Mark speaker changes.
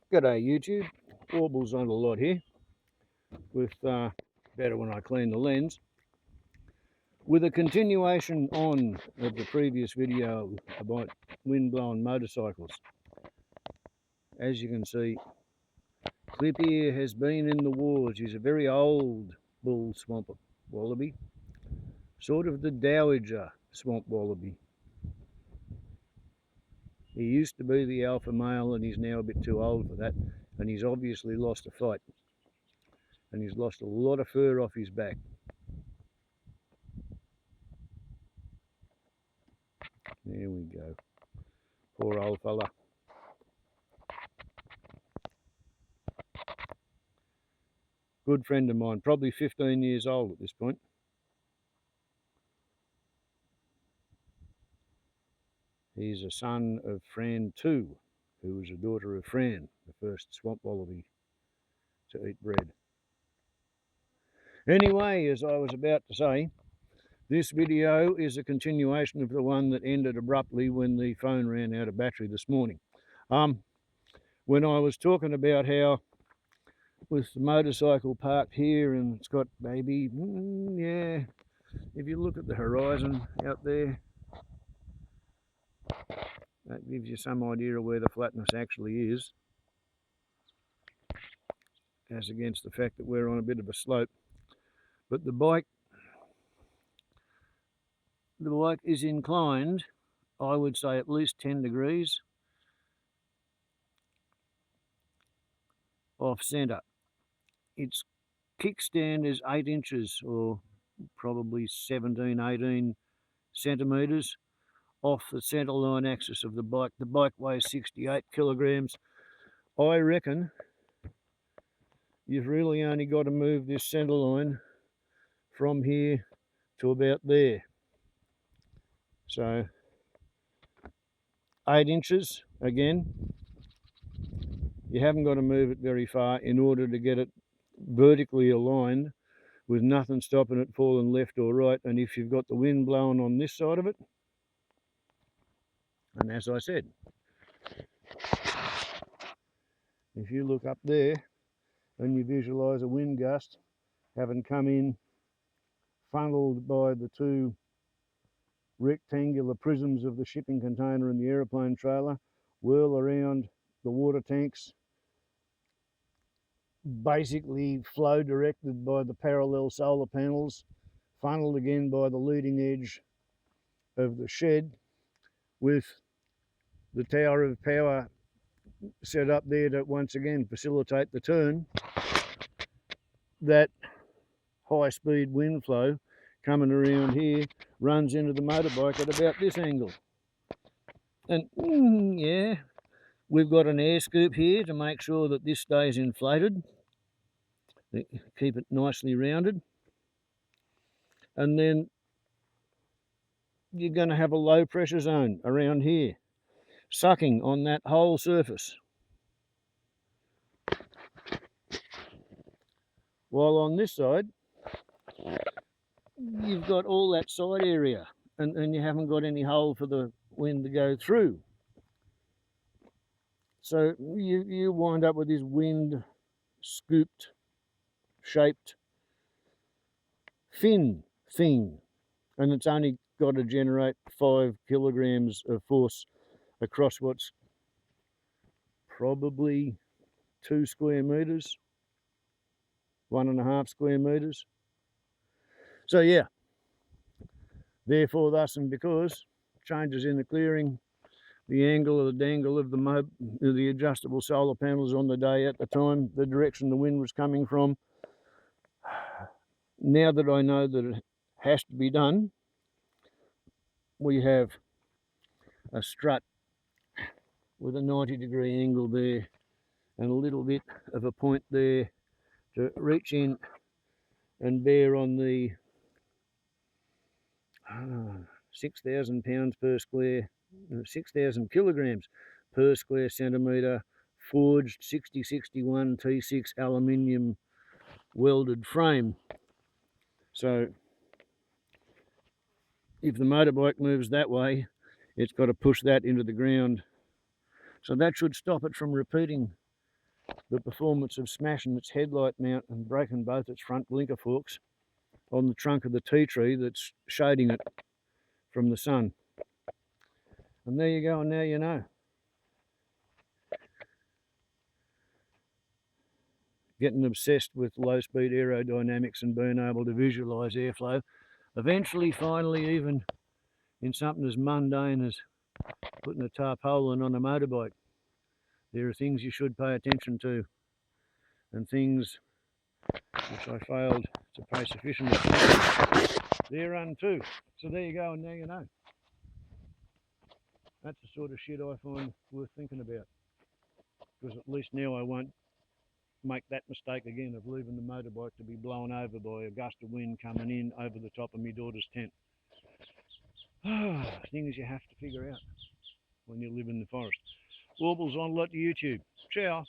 Speaker 1: G'day YouTube, Warbles on a lot here, with better when I clean the lens, with a continuation on of the previous video about wind-blown motorcycles. As you can see, Clip here has been in the wars. He's a very old bull swamp wallaby, sort of the dowager swamp wallaby. He used to be the alpha male and he's now a bit too old for that, and he's obviously lost a fight. And he's lost a lot of fur off his back. There we go. Poor old fella. Good friend of mine, probably 15 years old at this point. He's a son of Fran II, who was a daughter of Fran, the first swamp wallaby to eat bread. Anyway, as I was about to say, this video is a continuation of the one that ended abruptly when the phone ran out of battery this morning. When I was talking about how with the motorcycle parked here and it's got maybe, yeah, if you look at the horizon out there, that gives you some idea of where the flatness actually is, as against the fact that we're on a bit of a slope. But the bike is inclined, I would say, at least 10 degrees off centre. Its kickstand is 8 inches, or probably 17, 18 centimetres off the centre line axis of the bike. The bike weighs 68 kilograms. I reckon you've really only got to move this centre line from here to about there. So 8 inches again. You haven't got to move it very far in order to get it vertically aligned with nothing stopping it falling left or right. And if you've got the wind blowing on this side of it, and as I said, if you look up there and you visualize a wind gust having come in, funneled by the two rectangular prisms of the shipping container and the aeroplane trailer, whirl around the water tanks, basically flow directed by the parallel solar panels, funneled again by the leading edge of the shed, with the tower of power set up there to once again facilitate the turn. That high speed wind flow coming around here runs into the motorbike at about this angle. And yeah, we've got an air scoop here to make sure that this stays inflated, keep it nicely rounded. And then you're going to have a low pressure zone around here, sucking on that whole surface. While on this side, you've got all that side area, and you haven't got any hole for the wind to go through. So you wind up with this wind scooped, shaped fin thing, and it's only got to generate 5 kilograms of force across what's probably 2 square meters, 1.5 square meters. So yeah, therefore, thus and because, changes in the clearing, the angle or the dangle of the adjustable solar panels on the day at the time, the direction the wind was coming from. Now that I know that it has to be done, we have a strut with a 90-degree angle there and a little bit of a point there to reach in and bear on the 6,000 pounds per square, 6,000 kilograms per square centimetre forged 6061 T6 aluminium welded frame. So if the motorbike moves that way, it's got to push that into the ground. So that should stop it from repeating the performance of smashing its headlight mount and breaking both its front blinker forks on the trunk of the tea tree that's shading it from the sun. And there you go, and now you know. Getting obsessed with low-speed aerodynamics and being able to visualise airflow. Eventually, finally, even in something as mundane as putting a tarpaulin on a motorbike, there are things you should pay attention to, and things which I failed to pay sufficient attention thereunto. So there you go, and now you know. That's the sort of shit I find worth thinking about, because at least now I won't make that mistake again of leaving the motorbike to be blown over by a gust of wind coming in over the top of my daughter's tent. Things you have to figure out when you live in the forest. Warbles on a lot to YouTube. Ciao.